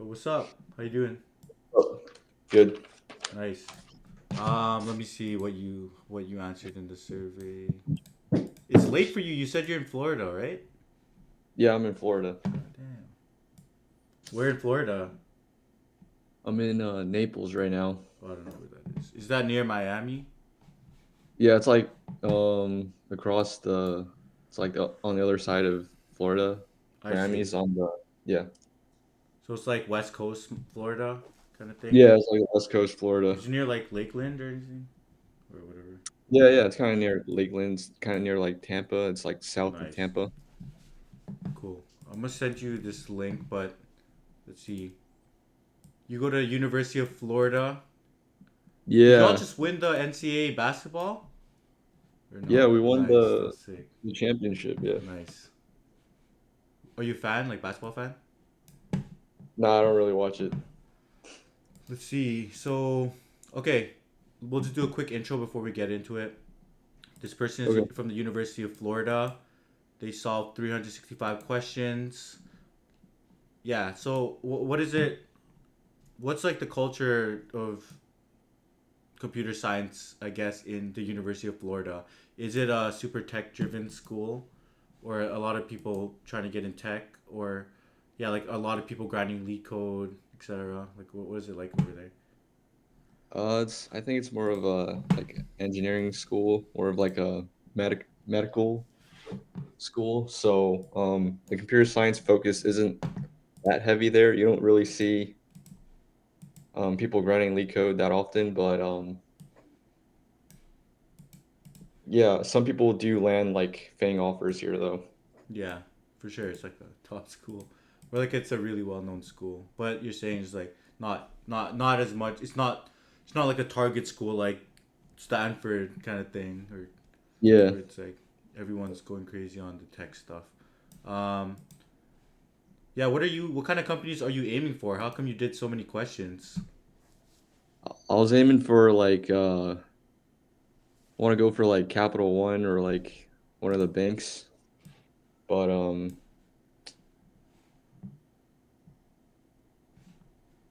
What's up? How you doing? Oh, good. Nice. Let me see what you answered in the survey. It's late for you. You said you're in Florida, right? Yeah, I'm in Florida. God damn. Where in Florida? I'm in Naples right now. Oh, I don't know where that is. Is that near Miami? Yeah, it's like across the it's like on the other side of Florida. I see. Miami's on the yeah. So it's like West Coast Florida kind of thing. Yeah, it's like West Coast Florida. Is it near like Lakeland or anything or whatever? Yeah, it's kind of near Lakelands, kind of near like Tampa. It's like south of Nice. Tampa. Cool. I'm gonna send you this link, but let's see. You go to University of Florida. Did y'all Yeah. just win the NCAA basketball? Or Yeah, no? we won Nice. That's sick. the championship, yeah. Nice. Are you a fan? Like basketball fan? No, I don't really watch it. Let's see. So, okay, we'll just do a quick intro before we get into it. This person is Okay. from the University of Florida. They solved 365 questions. Yeah. So, what is it? What's like the culture of computer science? I guess in the University of Florida, is it a super tech driven school, or a lot of people trying to get in tech, or yeah, like a lot of people grinding LeetCode, etc. Like, what is it like over there? It's I think it's more of a like engineering school, more of like a medical school. So the computer science focus isn't that heavy there. You don't really see people running leak code that often, but yeah, some people do land like Fang offers here though. Yeah, for sure. It's like a top school, or like it's a really well known school. But you're saying it's like not as much. It's not like a target school like Stanford kind of thing, or Yeah, where it's like everyone's going crazy on the tech stuff. Um, yeah. What are you? What kind of companies are you aiming for? How come you did so many questions? I was aiming for like I want to go for like Capital One or like one of the banks, but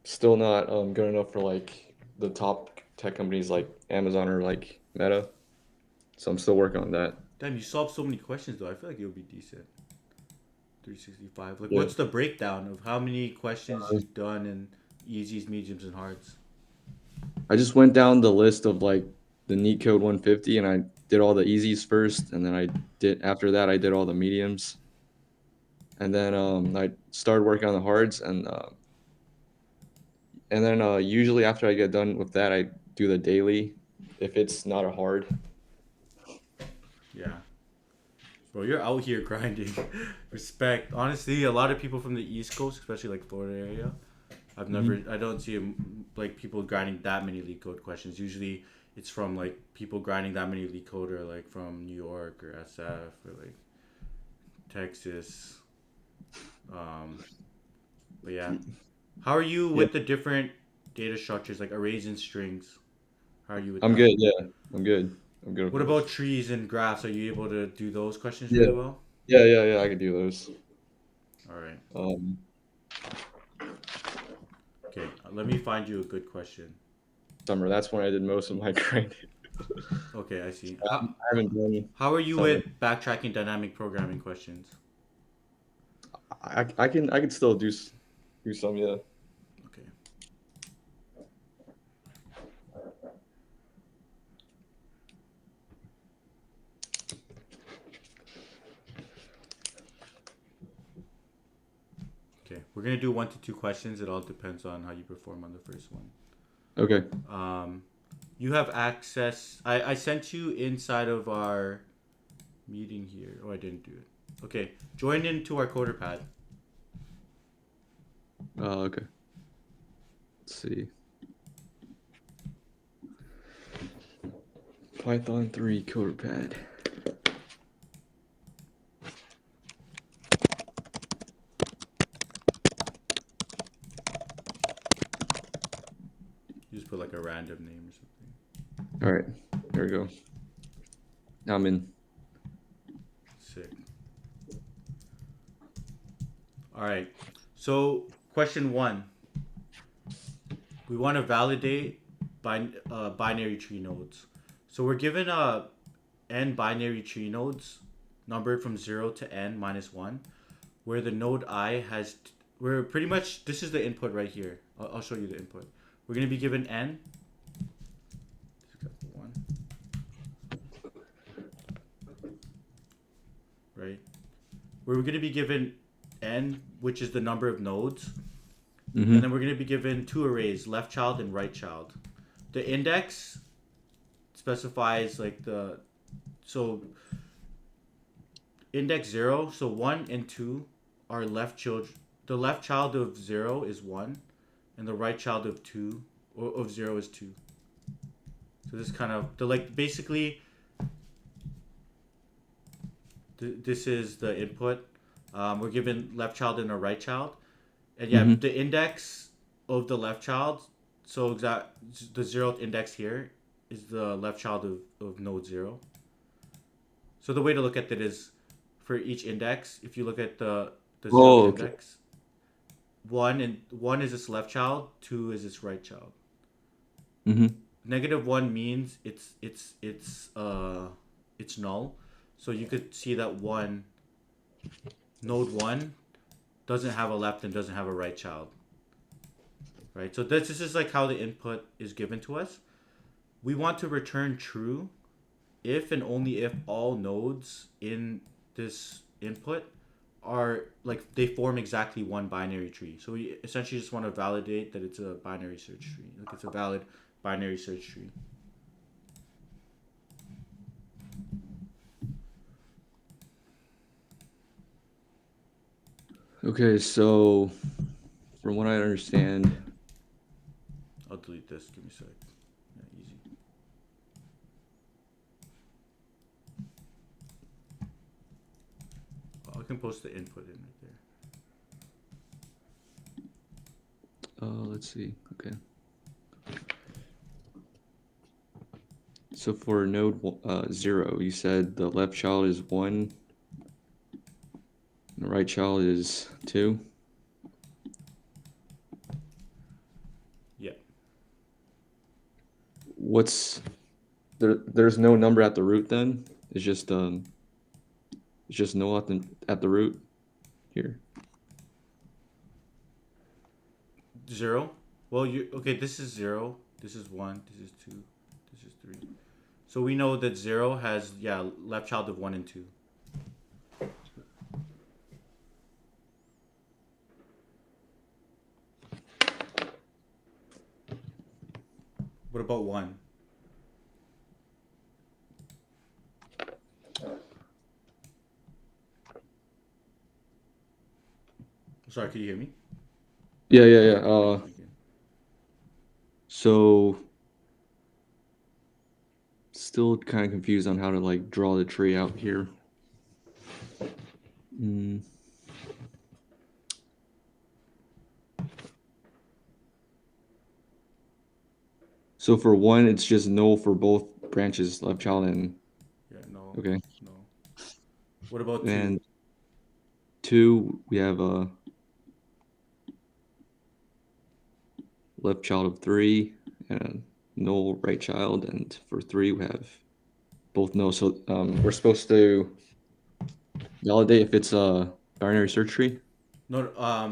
still not good enough for like the top tech companies like Amazon or like Meta. So I'm still working on that. Damn, you solved so many questions though. I feel like you'll be decent. 365. Like, Yeah. what's the breakdown of how many questions you've done in easies, mediums, and hards? I just went down the list of like the neat code 150 and I did all the easies first and then I did after that I did all the mediums and then I started working on the hards and then usually after I get done with that I do the daily if it's not a hard. Yeah. Bro, you're out here grinding. Respect. Honestly, a lot of people from the East Coast, especially like Florida area, Hmm. I don't see like people grinding that many leak code questions. Usually, it's from like people grinding that many leak code, or like from New York or SF or like Texas. Um, but yeah, how are you Yeah, with the different data structures like arrays and strings? How are you with I'm that? good. Yeah, I'm good. I'm good with What about those. trees and graphs? Are you able to do those questions Yeah, really well? yeah. I could do those. All right. Um, Okay. Let me find you a good question. summer. That's when I did most of my grinding. Okay, I see. I haven't done How are you summer. with backtracking dynamic programming questions? I can still do some. Yeah. Okay. Okay. We're gonna do 1 to 2 questions. It all depends on how you perform on the first one. Okay. Um, you have access. I sent you inside of our meeting here. Oh, I didn't do it. Okay. Join into our coder pad. Okay. Let's see. Python 3 coder pad. You just put like a random name or something. All right. There we go. Now I'm in. Sick. All right. So, question one. we want to validate binary tree nodes. So we're given n binary tree nodes numbered from 0 to n minus 1, where the node I has, we're pretty much, this is the input right here. I'll show you the input. We're going to be given n, one, right? We're going to be given n, which is the number of nodes, and then Mm-hmm. we're going to be given two arrays, left child and right child. The index specifies like the, so index 0, so 1 and 2 are left children. The left child of 0 is 1, and the right child of 2, or of 0 is 2. So this kind of, the like, basically, this is the input. We're given left child and a right child. And yeah, Mm-hmm. the index of the left child, so exact, the 0th index here is the left child of node 0. So the way to look at it is, for each index, if you look at the 0th Oh, okay. index, 1 is its left child, 2 is its right child. Mm-hmm. -1 means it's null. So you could see that node 1 doesn't have a left and doesn't have a right child, right? So this is like how the input is given to us. We want to return true if and only if all nodes in this input are like they form exactly one binary tree. So we essentially just want to validate that it's a binary search tree. Like it's a valid binary search tree. Okay, so from what I understand, I'll delete this. Give me a sec. Yeah, easy. I can post the input in right there. let's see. Okay. So for node 0, you said the left child is 1, and the right child is 2. Yeah. What's there's no number at the root then? It's just no at the root here. 0. Well, you okay? This is 0. This is 1. This is 2. This is 3. So we know that 0 has, yeah, left child of 1 and 2. What about 1? Sorry, can you hear me? Yeah, yeah, yeah. Okay. So still kind of confused on how to like draw the tree out here. Mm. So for 1, it's just null for both branches, left child and Yeah, no, okay. no. What about 2? And 2, we have a left child of 3 and null right child, and for 3 we have both null. So we're supposed to validate if it's a binary search tree. No,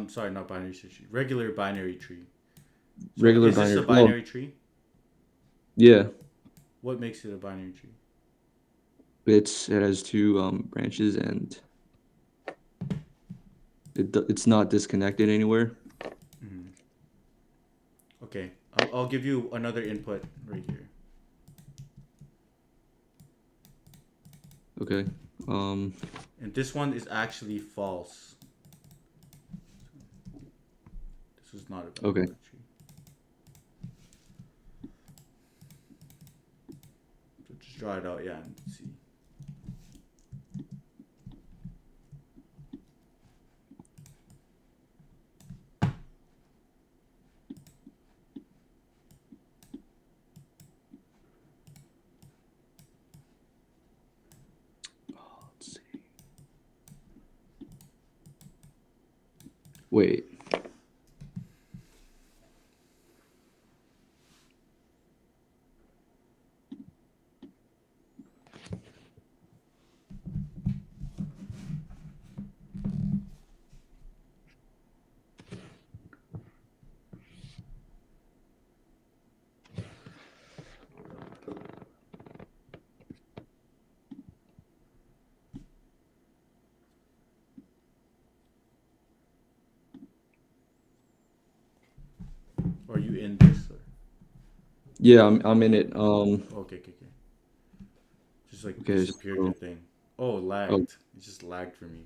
sorry, not binary search tree. Regular binary tree. So Regular is this a binary. Well, binary tree? yeah, What makes it a binary tree? it has 2 branches and it's not disconnected anywhere. Mm-hmm. Okay, I'll give you another input right here. Okay. And this one is actually false. This is not a binary Okay. tree. So just draw it out, yeah, and see. Let's see. Wait. in this? Or? Yeah, I'm in it. Okay, okay, okay. Just like Okay, disappeared your so thing. Oh, oh lagged. It just lagged for me.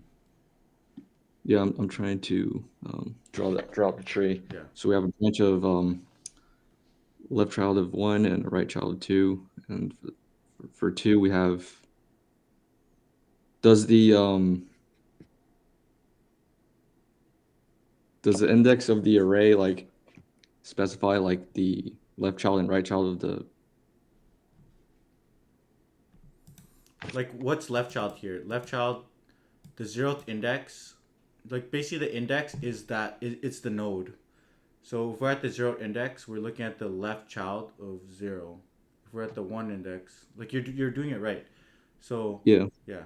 yeah, I'm trying to draw the tree. Yeah. So we have a bunch of left child of one and a right child of two, and for two we have. Does the index of the array like specify like the left child and right child of the? Like, what's left child here? Left child, the zeroth index. Like, basically, the index is that it's the node. So if we're at the zero index, we're looking at the left child of zero. If we're at the one index, like you're doing it right. So Yeah. yeah.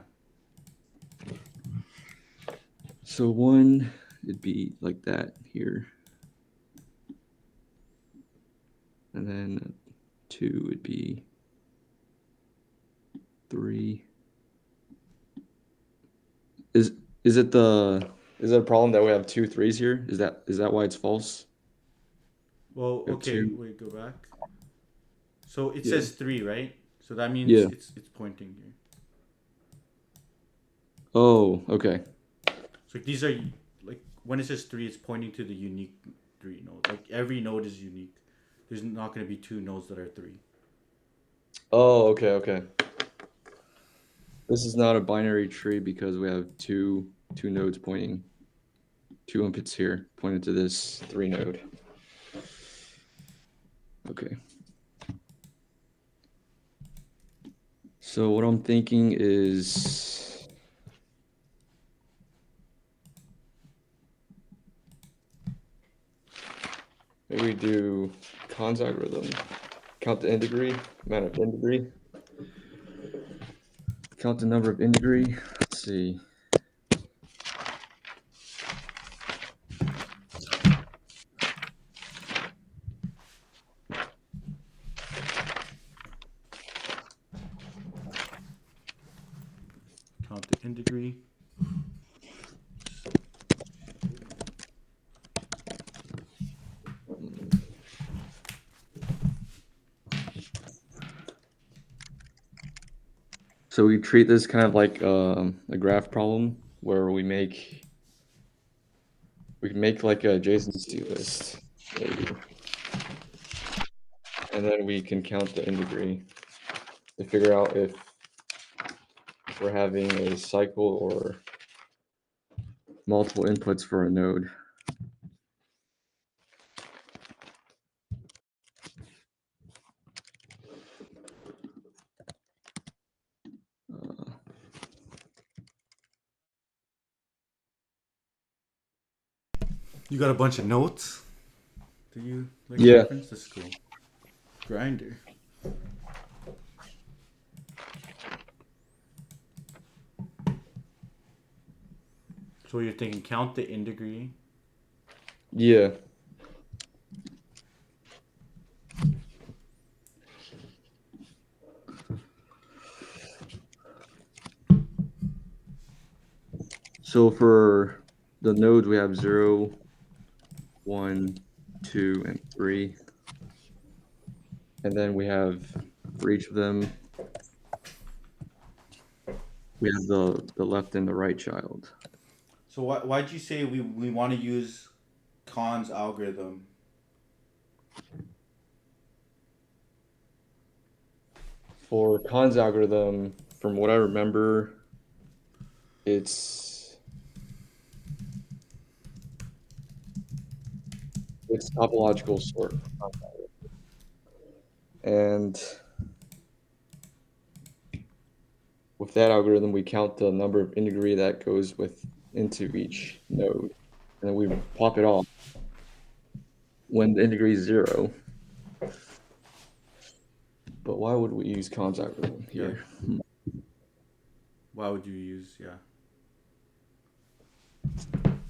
So one, it'd be like that here, and then two would be three. Is is it the is it a problem that we have two threes here? Is that why it's false? Well, We have okay. two. Wait, go back. So it Yeah. says three, right? So that means Yeah. it's pointing here. Oh, okay. So these are like when it says three, it's pointing to the unique three node. Like every node is unique. There's not going to be two nodes that are three. Oh, okay, okay. This is not a binary tree because we have two nodes pointing, two inputs here pointing to this three node. Okay. So what I'm thinking is maybe do Kahn's algorithm. Count the integrity, amount of integrity. Count the number of integrity. Let's see. Count the integrity. So we treat this kind of like a graph problem where we can make like a adjacency list, maybe, and then we can count the integrity to figure out if we're having a cycle or multiple inputs for a node. Uh, You got a bunch of notes. Do you like yeah. reference? That's cool. Grinder. So you're thinking count the integrity. Yeah. So for the nodes, we have 0, 1, 2, and 3. And then we have, for each of them, we have the left and the right child. So why'd you say we want to use Kahn's algorithm? For Kahn's algorithm, from what I remember, it's it's topological sort. And with that algorithm, we count the number of integrity that goes into each node, and then we pop it off when the integrity is 0. But why would we use Kahn's algorithm Yeah. here? Why would you use yeah?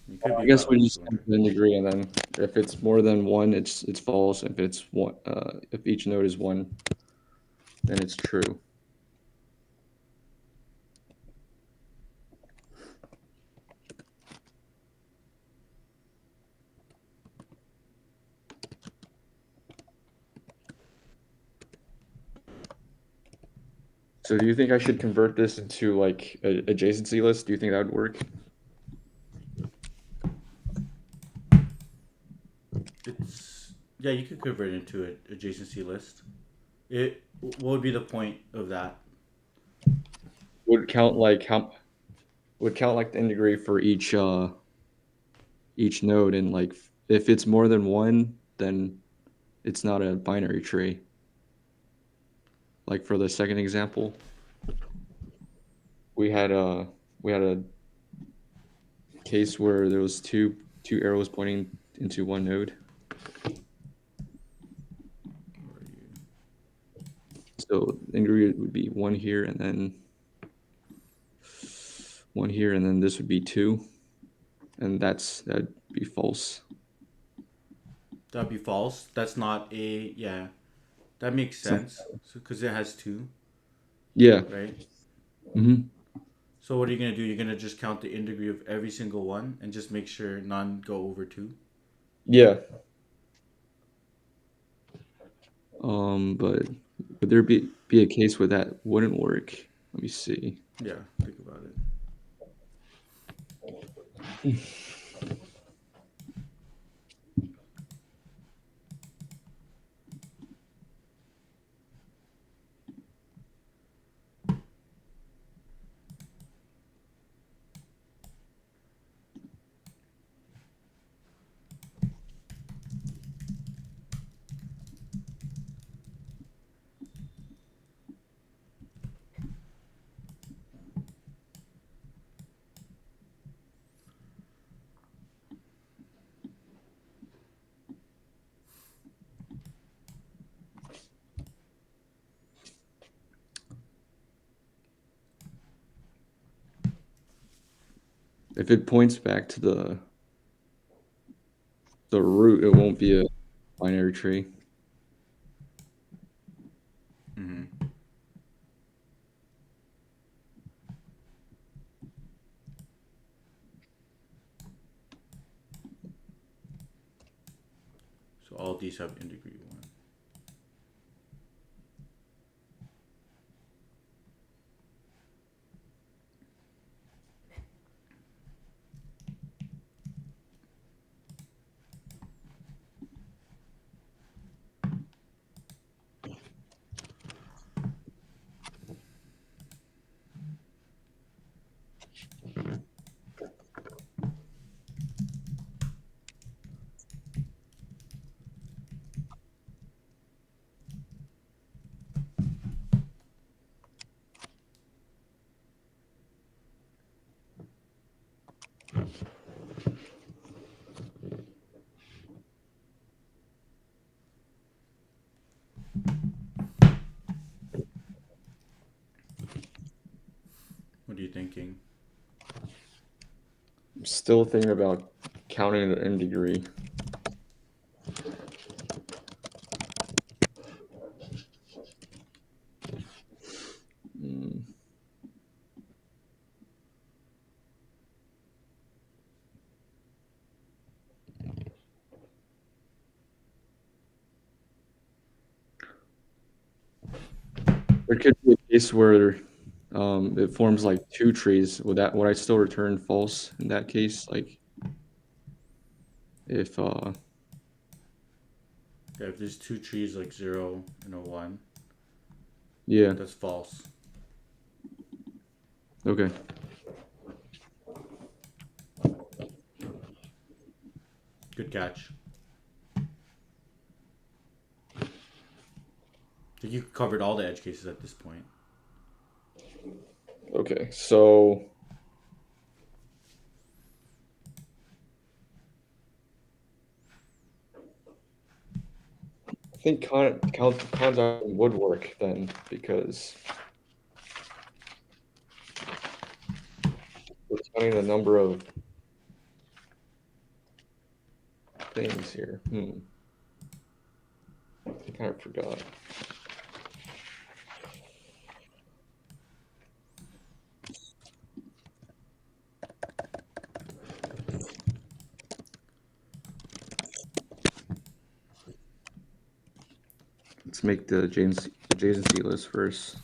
It could I be guess we valid. just So count the integrity, and then if it's more than one, it's false. If it's one, if each node is one, then it's true. So do you think I should convert this into like a adjacency list? Do you think that would work? It's yeah, you could convert it into an adjacency list. It what would be the point of that? Would count like how would count like the integrate for each node, and like if it's more than one, then it's not a binary tree. Like for the second example, we had a we had a case where there was two arrows pointing into one node. Where are you? So the integrate would be one here and then one here, and then this would be two, and that'd be false. That'd be false. That's not a yeah. That makes Some, sense. So because it has two, yeah. right? Hmm. So what are you gonna do? You're gonna just count the int degree of every single one and just make sure none go over two. Yeah. But would there be a case where that wouldn't work? Let me see. Yeah, think about it. If it points back to the root, it won't be a binary tree. Mm-hmm. So all these have int degree one. What are you thinking? I'm still thinking about counting the n degree. Mm. There could be a case where it forms like two trees. Would I still return false in that case? Like if Yeah, if there's two trees like 0 and a 1, yeah, that's false. okay. Good catch. I think you covered all the edge cases at this point. Okay. So I think cons would work then because we're counting the number of things here. I kind of forgot. Let's make the adjacency list first.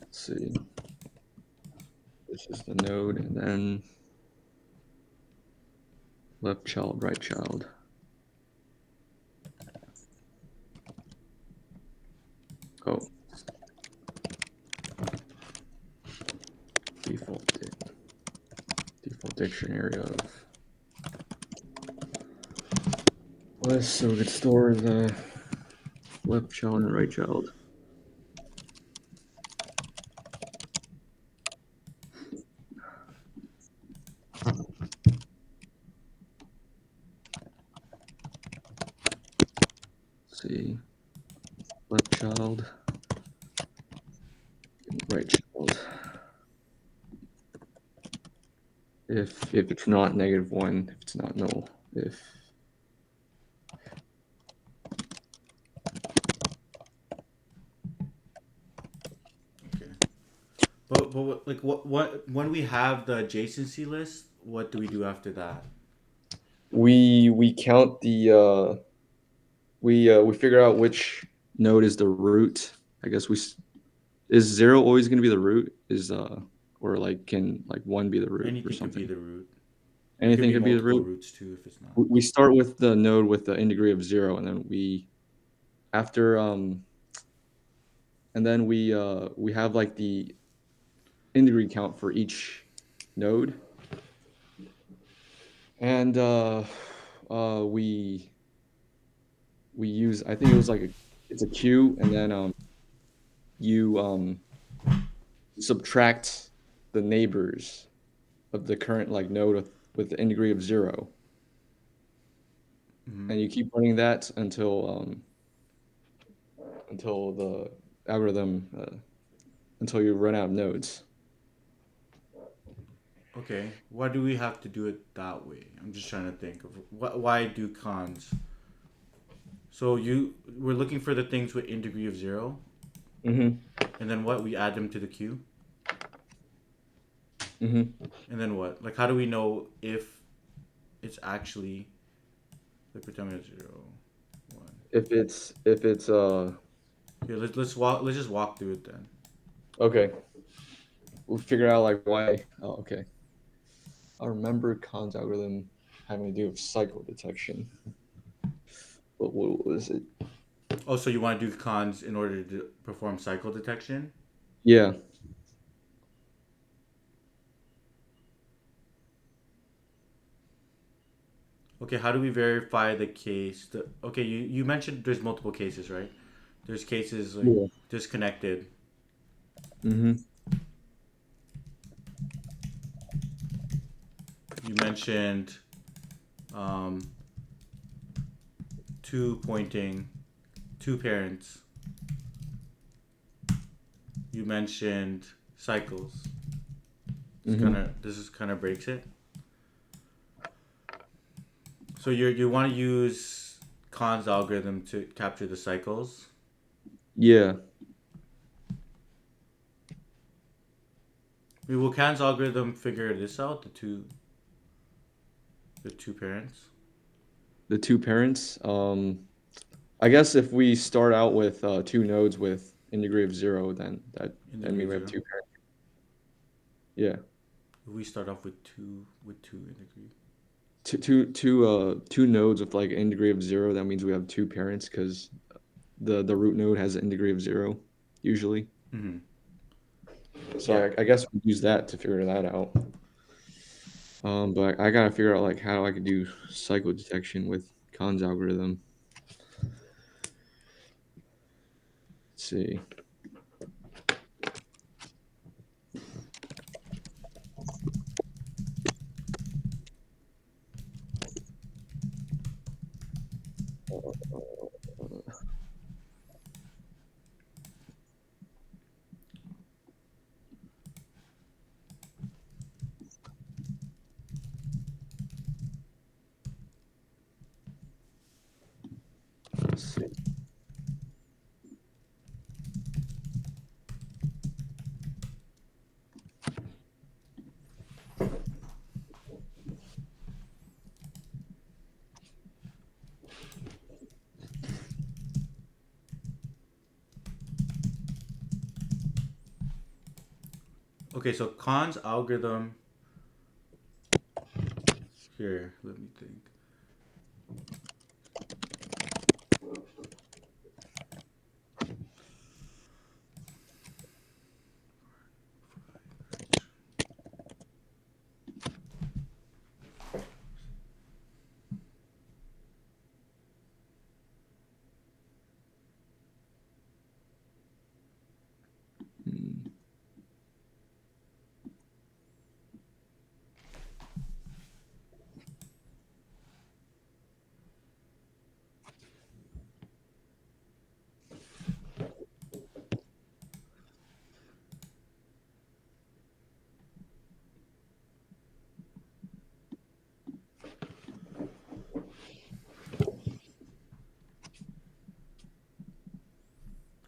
let's see. This is the node, and then left child, right child. Oh, default dictionary of list, so we could store the left child and right child. Let's see, left child, right child. If it's not -1, if it's not null, if Okay. But what when we have the adjacency list, what do we do after that? we count the we figure out which node is the root. I guess is 0 always going to be the root? Is or like can like 1 be the root or Anything could be something? the root. There could Anything be could be the multiple root. roots too if it's not. We start with the node with the in degree of 0, and then after and then we have like the in degree count for each node, and we use, I think it was like it's a queue, and then you subtract the neighbors of the current like node with the in degree of 0, Mm-hmm. and you keep running that until the algorithm until you run out of nodes. Okay. Why do we have to do it that way? I'm just trying to think of why do cons. So we're looking for the things with in degree of 0, Mm-hmm. and then what, we add them to the queue, Mm-hmm. and then what? Like, how do we know if it's actually, like, pretend we have 0, 1. If it's Here, let's just walk through it then. okay, we'll figure out like why. Oh, okay. I remember Khan's algorithm having to do with cycle detection. But what was it? Oh, so you want to do cons in order to perform cycle detection? Yeah. Okay, how do we verify the case? Okay, you mentioned there's multiple cases, right? There's cases like Yeah. disconnected. Mm-hmm. You mentioned um, two pointing, two parents. You mentioned cycles. Mm-hmm. This is kind of breaks it. So you want to use Kahn's algorithm to capture the cycles. Yeah. Will Kahn's algorithm figure this out? The two parents. The two parents. I guess if we start out with two nodes with in degree of 0, then In that degree means of we have 0. two parents. Yeah. If we start off with two in degree. Two nodes with like in degree of 0, that means we have two parents because the root node has an in degree of 0 usually. Mm-hmm. So Yeah. I guess we use that to figure that out. But I gotta figure out like how I could do cycle detection with Kahn's algorithm. Let's see. Let's see. Okay, so Khan's algorithm here. Let me think. Hmm.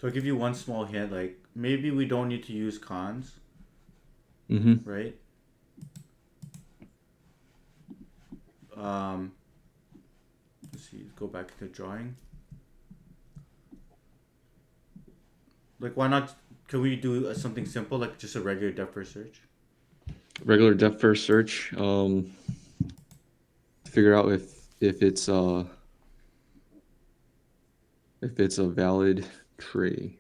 So I'll give you one small hint. Like maybe we don't need to use Khan's, Mm-hmm. right? Um, let's see. Go back to the drawing. Like why not? Can we do something simple like just a regular depth first search? Regular depth first search. Figure out if it's a valid tree.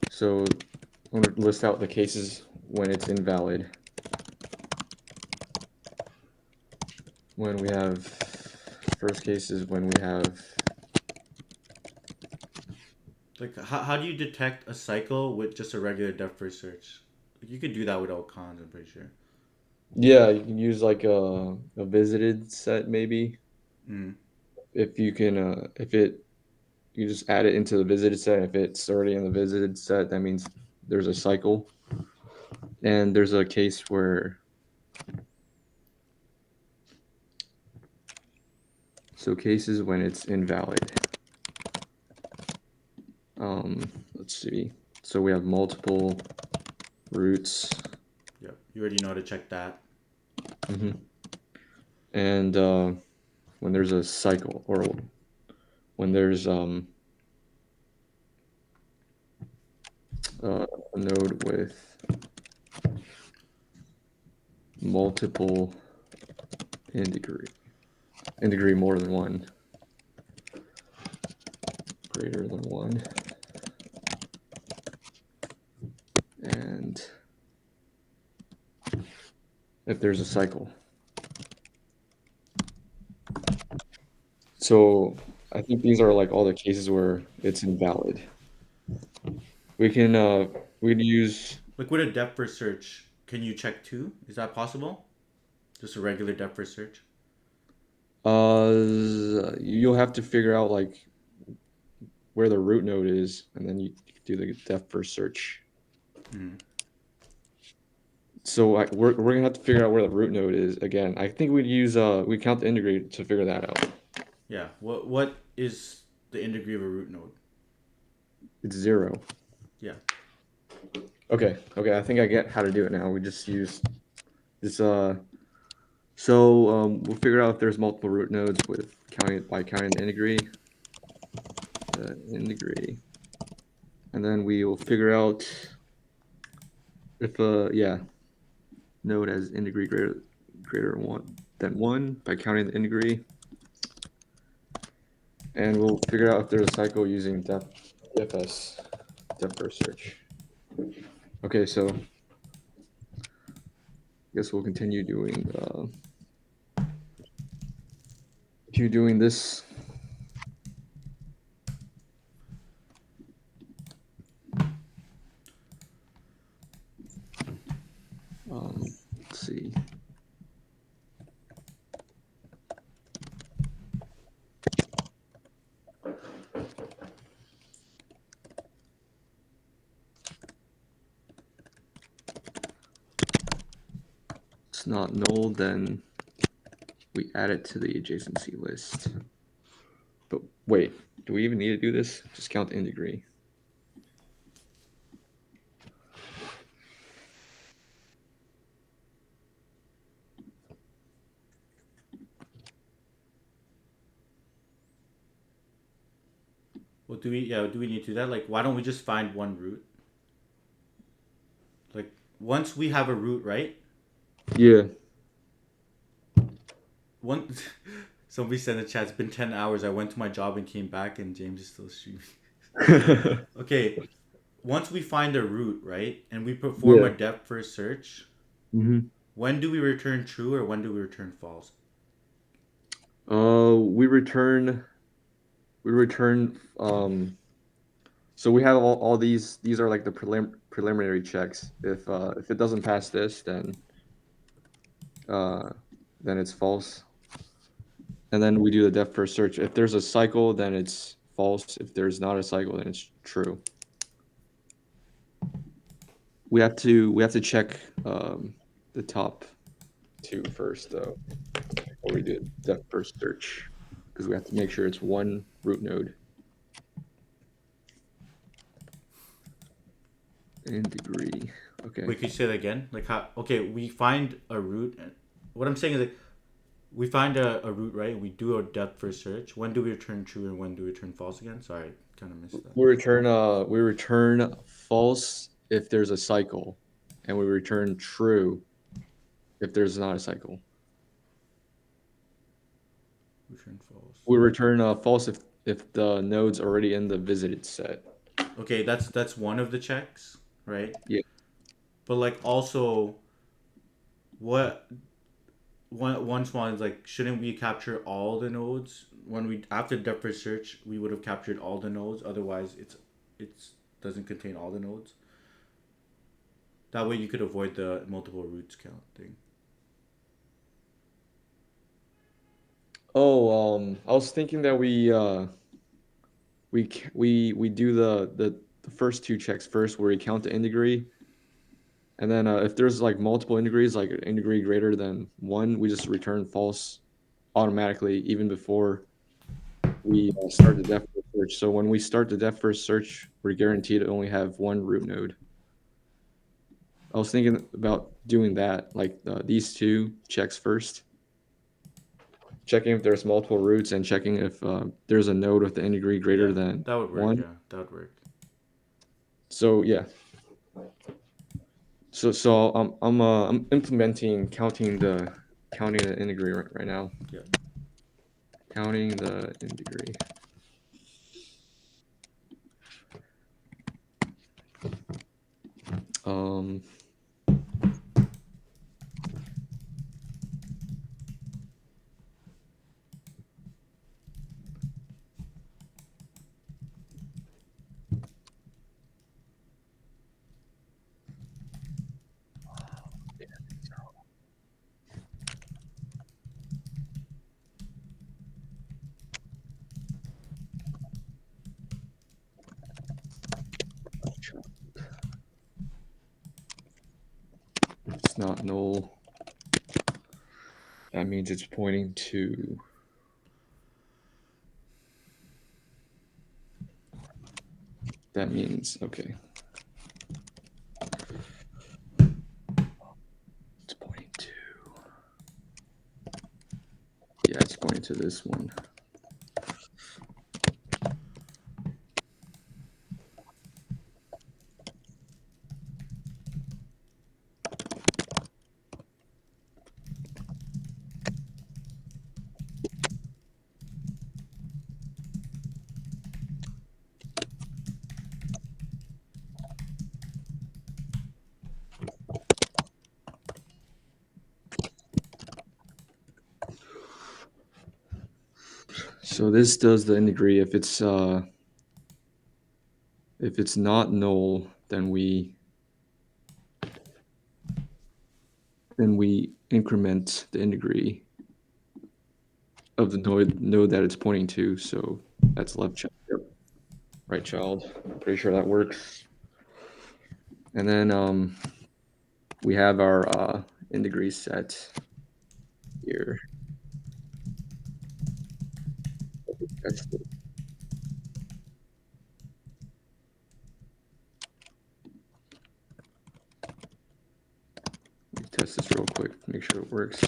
So I'm going to list out the cases when it's invalid. When we have first case is when we have Like how do you detect a cycle with just a regular depth first search? Like, you could do that without Khan's. I'm pretty sure. yeah, you can use like a visited set maybe. Mm. If you can if it you just add it into the visited set. If it's already in the visited set, that means there's a cycle. And there's a case where so cases when it's invalid. Let's see. So we have multiple roots. Yep. You already know how to check that. Hmm. And when there's a cycle or when there's a node with multiple in degree more than one, greater than one, and if there's a cycle. So I think these are like all the cases where it's invalid. We can we'd use Like with a depth first search, can you check two? Is that possible? Just a regular depth first search. you'll have to figure out like where the root node is, and then you do the depth first search. Mm. So we're gonna have to figure out where the root node is again. I think we'd use we count the integrate to figure that out. Yeah. What is the in degree of a root node? It's 0. Yeah. Okay. I think I get how to do it now. We just use this. So we'll figure out if there's multiple root nodes with counting the integrity, and then we will figure out if node has integrity greater than one by counting the integrity, and we'll figure out if there's a cycle using DFS depth first search. Okay, so I guess we'll continue doing this. Let's see. It's not null, then we add it to the adjacency list. But wait, do we even need to do this? Just count the integrity. Well, do we need to do that? Like, why don't we just find one root? Like, once we have a root, right? Yeah. One, somebody said in the chat, it's been 10 hours. I went to my job and came back, and James is still streaming. Okay, once we find a root, right, and we perform a Yeah. depth first search, Mm-hmm. when do we return true or when do we return false? We return so we have all these are like the preliminary checks. If it doesn't pass this, uh then it's false. And then we do the depth first search. If there's a cycle, then it's false. If there's not a cycle, then it's true. We have to check the top two first though, before we do depth first search, because we have to make sure it's one root node. And degree. Okay. Wait, could you say that again? Like how? Okay, we find a root. What I'm saying is like we find a root, right? We do a depth first search. When do we return true and when do we return false again? Sorry, I kind of missed that. We return false if there's a cycle, and we return true if there's not a cycle. Return false. We return false if the node's already in the visited set. Okay, that's one of the checks, right? Yeah. But like also, what one small is like, shouldn't we capture all the nodes when we after depth first search? We would have captured all the nodes. Otherwise, it's doesn't contain all the nodes. That way, you could avoid the multiple roots count thing. Oh, I was thinking that we do the first two checks first, where we count the integrity, and then if there's like multiple integries, like an integrity greater than one, we just return false automatically, even before we start the depth first search. So when we start the depth first search, we're guaranteed to only have one root node. I was thinking about doing that, like these two checks first, checking if there's multiple roots and checking if there's a node with the integrity greater Yeah, than that would work. one. Yeah, that would work. So yeah, so I'm implementing counting the integrity right now. Yeah. Counting the integrity. Um. It's not null. That means it's pointing to. That means, okay. It's pointing to. Yeah, it's pointing to this one. So this does the integrity. If it's not null, then we increment the integrity of the node that it's pointing to. So that's left child. Yep. Right child. I'm pretty sure that works. And then we have our integrity set here. That's the, let me test this real quick, make sure it works.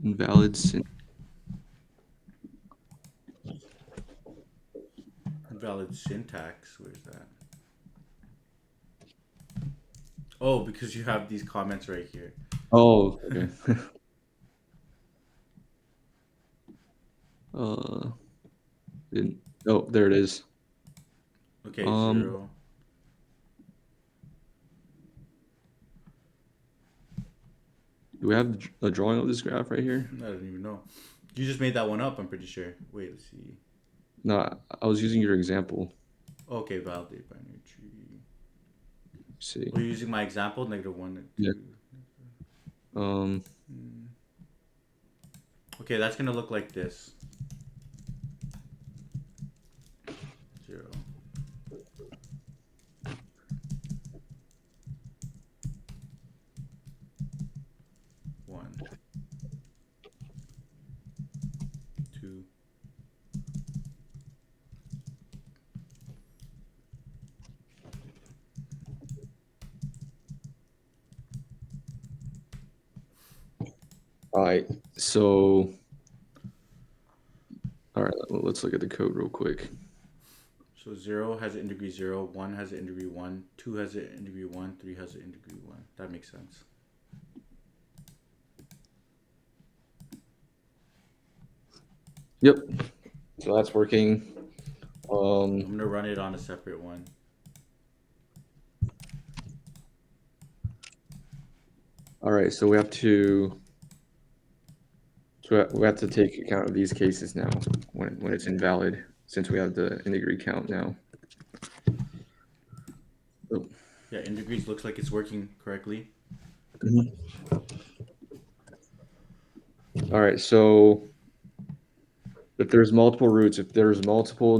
Invalid Invalid syntax. Where's that? Oh, because you have these comments right here. Oh, okay. uh, didn't. Oh, there it is. Okay, Um, 0. do we have a drawing of this graph right here? I don't even know. You just made that one up, I'm pretty sure. Wait, let's see. No, I was using your example. Okay, validate binary tree. Let's see. We're using my example, -1 and Yeah. 2. Um, Okay, that's gonna look like this. 0. 1. 2. all right. So, all right. Let's look at the code real quick. So 0 has it in degree 0, 1 has it in degree 1, 2 has it in degree 1, 3 has it in degree 1. That makes sense. Yep. So that's working. I'm gonna run it on a separate one. All right. So we have to. So we have to take account of these cases now when it's invalid, since we have the in degree count now. Oh. Yeah, in degrees looks like it's working correctly. All right. So if there's multiple roots, if there's multiple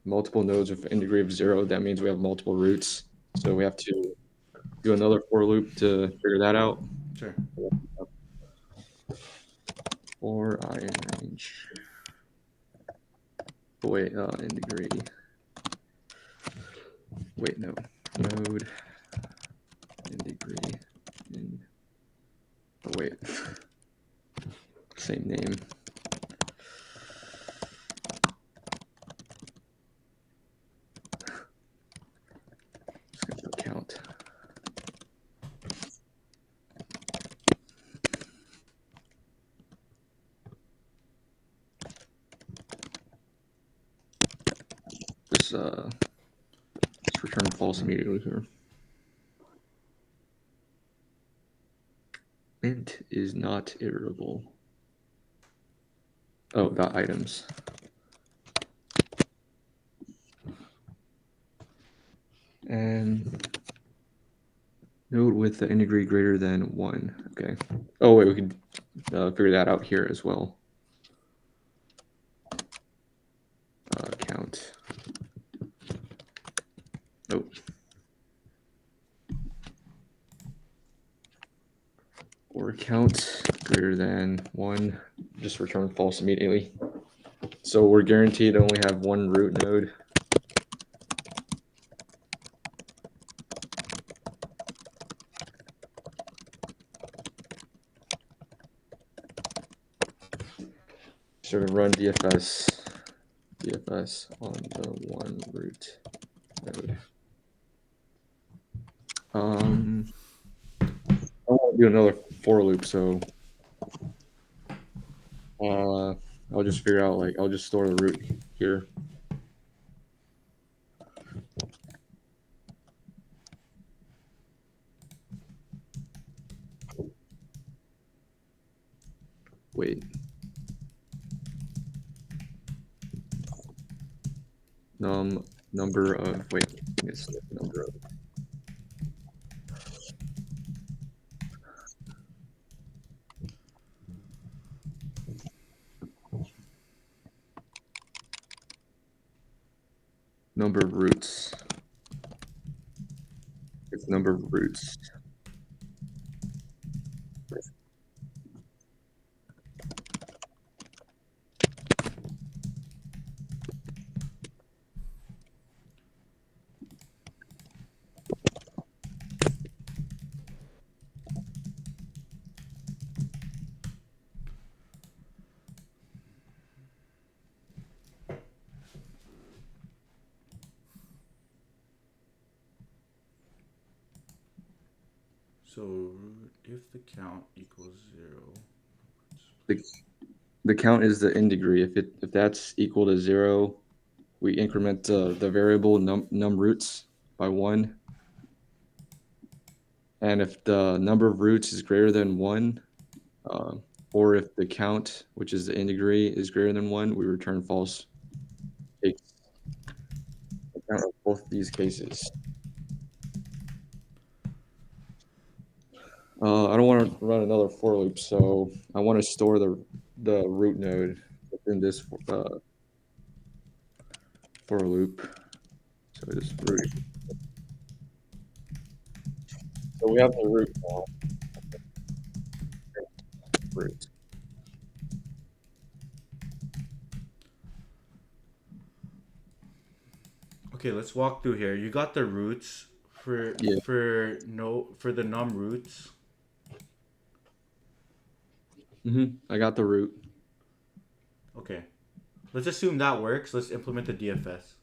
multiple nodes with in degree of 0, that means we have multiple roots. So we have to do another for loop to figure that out. Sure. For I in range. Oh, wait, in degree. Wait, no. Node in degree in. Oh, wait. Same name. Just gonna do a count. Just return false immediately here. Int is not iterable. Oh, dot items. And node with the in degree greater than 1. Okay. Oh, wait, we could figure that out here as well. Count. Oh. Or count greater than 1. Just return false immediately. So we're guaranteed to only have one root node. So we run DFS on the one root node. I want to do another for loop, so I'll just figure out, like, I'll just store the root here. Wait. Number of, wait, it's the number of. Number of roots. It's number of roots. So if the count equals 0. The the count is the in degree. If that's equal to 0, we increment the variable num roots by 1. And if the number of roots is greater than 1, uh, or if the count, which is the in degree, is greater than 1, we return false. Takes account of both these cases. I don't want to run another for loop, so I want to store the root node within this for loop. So just root. So we have the root now. Root. Okay, let's walk through here. You got the roots Yeah. for the num roots. I got the root. Okay. Let's assume that works. Let's implement the DFS.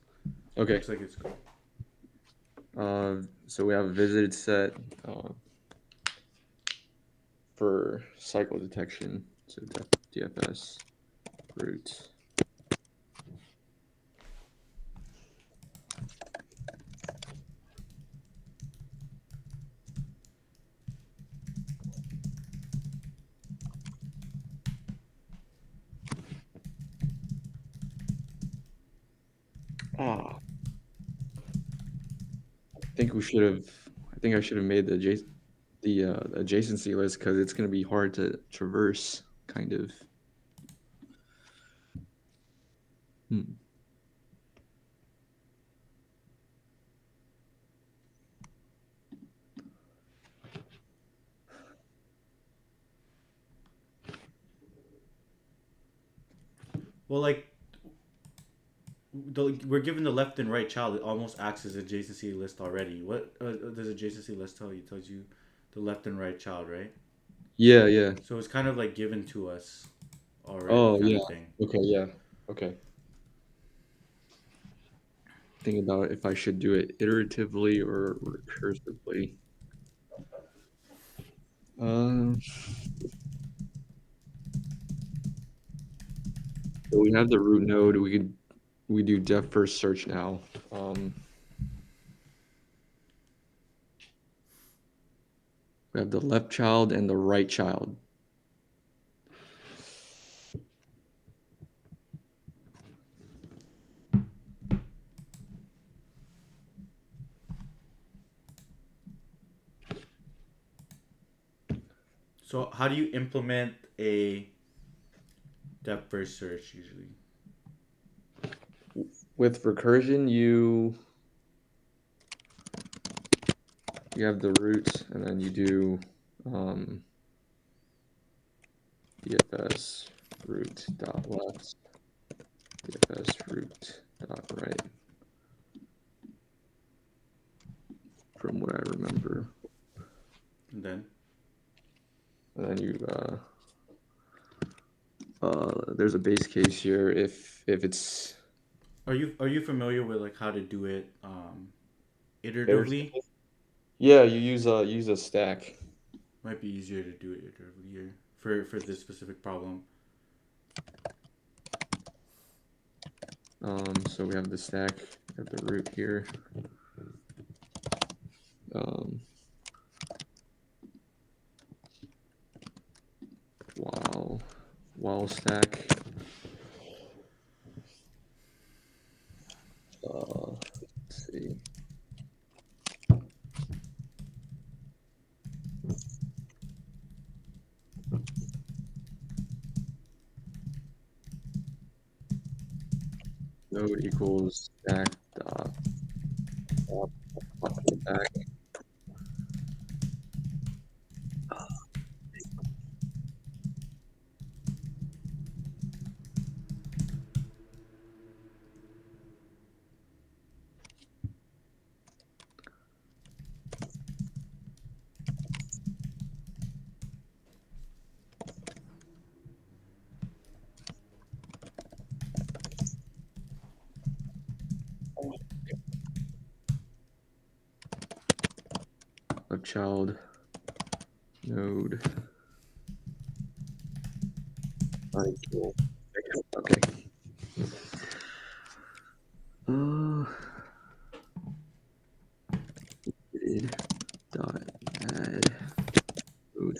Okay. Looks like it's good. So we have a visited set for cycle detection. So DFS root. Ah, think we should have. I think I should have made the adjacency list because it's going to be hard to traverse, kind of. Hmm. Well, like we're given the left and right child. It almost acts as adjacency list already. What does adjacency list tell you? It tells you the left and right child, right? Yeah, yeah. So it's kind of like given to us already, Oh, kind yeah. of thing. Okay, yeah. Okay. Think about if I should do it iteratively or recursively. Um, so we have the root node. We do depth first search now. We have the left child and the right child. So how do you implement a depth first search usually? With recursion, you have the root, and then you do DFS root dot left, DFS root dot right, from what I remember. And then And then there's a base case here if it's are you familiar with like how to do it iteratively? iteratively. Yeah, you use a stack. Might be easier to do it iteratively here for this specific problem. So we have the stack, we have the root here. Um, while stack. Let's see. Node equals stack dot stack. Of child. Node. Alright, cool. Okay. Uh, Did dot add node.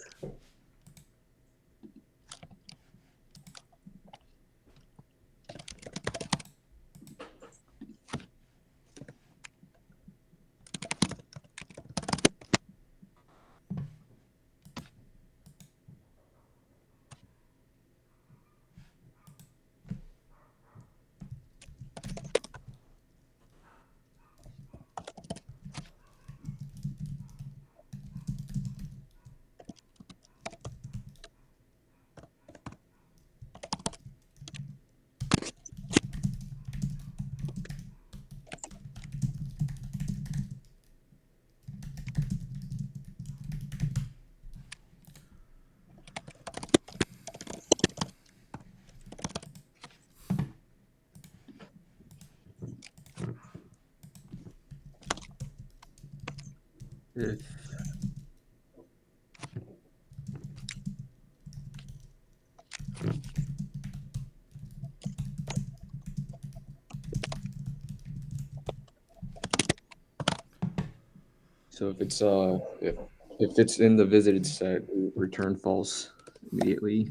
If so if it's in the visited set, we return false immediately.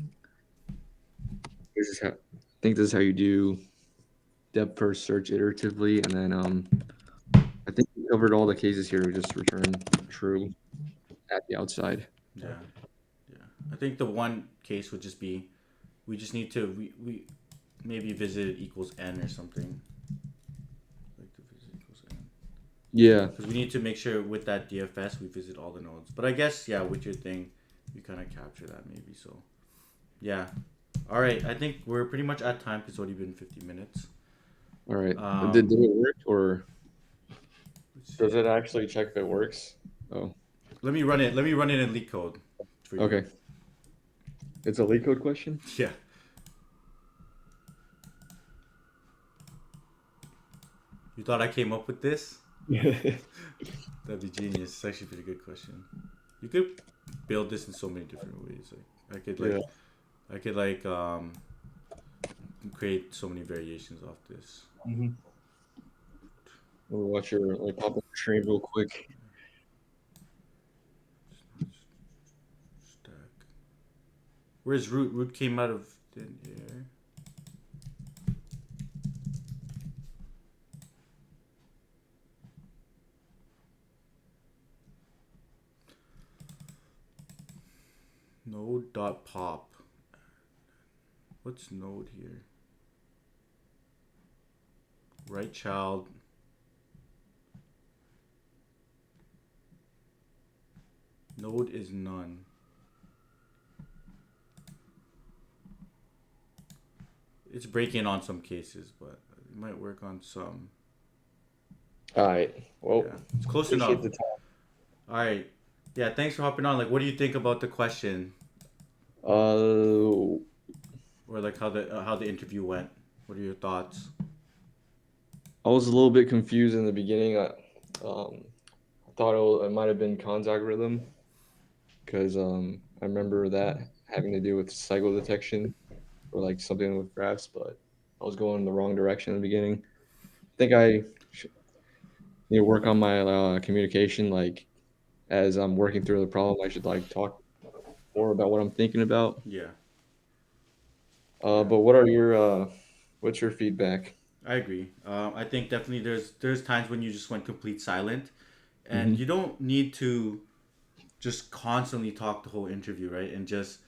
This is how I think this is how you do depth first search iteratively, and then I think we covered all the cases here. We just return true at the outside. Yeah, yeah. I think the one case would just be we just need to we maybe visit equals n or something. Like the visit equals n. Yeah. Because we need to make sure with that DFS we visit all the nodes. But I guess yeah, with your thing, you kind of capture that maybe. So yeah. All right. I think we're pretty much at time because it's already been 50 minutes. All right. Um, Did it work, or let's does see. it actually check if it works? Oh, Let me run it. Let me run it in LeetCode for you. okay. It's a LeetCode question. Yeah. You thought I came up with this? That'd be genius. It's actually a pretty good question. You could build this in so many different ways. Like Yeah. I could like create so many variations off this. Mm-hmm. We'll watch your pop up stream real quick. Stack. Where's root? Root came out of thin air. Node dot pop. What's node here? Right child. Node is none. It's breaking on some cases, but it might work on some. All right. Well, Yeah, it's close appreciate enough. the time. All right. Yeah, thanks for hopping on. Like, what do you think about the question, Uh, or like how the interview went? What are your thoughts? I was a little bit confused in the beginning. I thought it might have been contact rhythm because I remember that having to do with cycle detection or like something with graphs, but I was going in the wrong direction in the beginning. I think I need to work on my communication. Like as I'm working through the problem, I should like talk more about what I'm thinking about. Yeah, yeah, But what are your what's your feedback? I agree. I think definitely there's times when you just went complete silent, and Hmm. you don't need to just constantly talk the whole interview, right? And just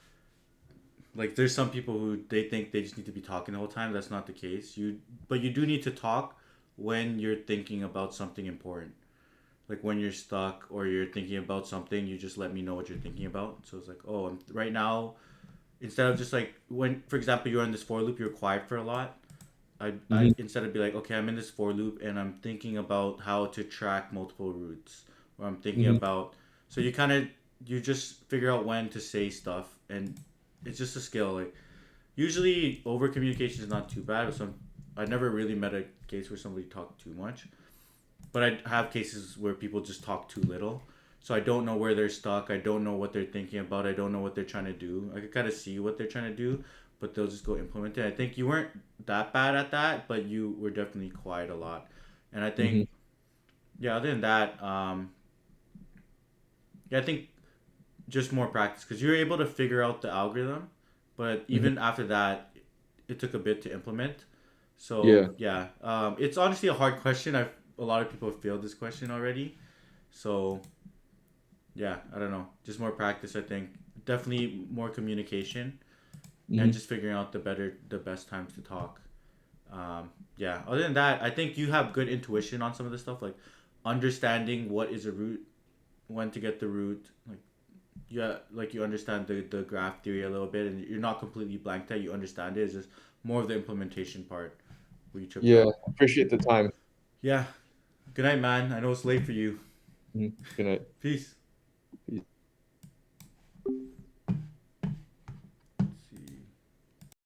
like there's some people who they think they just need to be talking the whole time. That's not the case. But you do need to talk when you're thinking about something important. Like when you're stuck or you're thinking about something, you just let me know what you're thinking about. So it's like, oh, right now, instead of just like when, for example, you're in this for loop, you're quiet for a lot. I Hmm. instead of be like, okay, I'm in this for loop and I'm thinking about how to track multiple routes, or I'm thinking Hmm. about. So you kind of you just figure out when to say stuff, and it's just a skill. Like usually, over communication is not too bad. But some I never really met a case where somebody talked too much, but I have cases where people just talk too little. So I don't know where they're stuck. I don't know what they're thinking about. I don't know what they're trying to do. I could kind of see what they're trying to do, but they'll just go implement it. I think you weren't that bad at that, but you were definitely quiet a lot. And I Hmm. think, yeah, other than that, yeah, I think just more practice because you're able to figure out the algorithm, but Hmm. even after that, it took a bit to implement. So Yeah. yeah, it's honestly a hard question. A lot of people have failed this question already. So yeah, I don't know. Just more practice, I think. Definitely more communication and Hmm. just figuring out the best times to talk. Yeah. Other than that, I think you have good intuition on some of the stuff, like understanding what is a root, when to get the root. Yeah, like you understand the graph theory a little bit, and you're not completely blanked out. You understand it. It's just more of the implementation part where you tripped Yeah. up. Appreciate the time. Yeah. Good night, man. I know it's late for you. Mhm. Good night. Peace. Peace.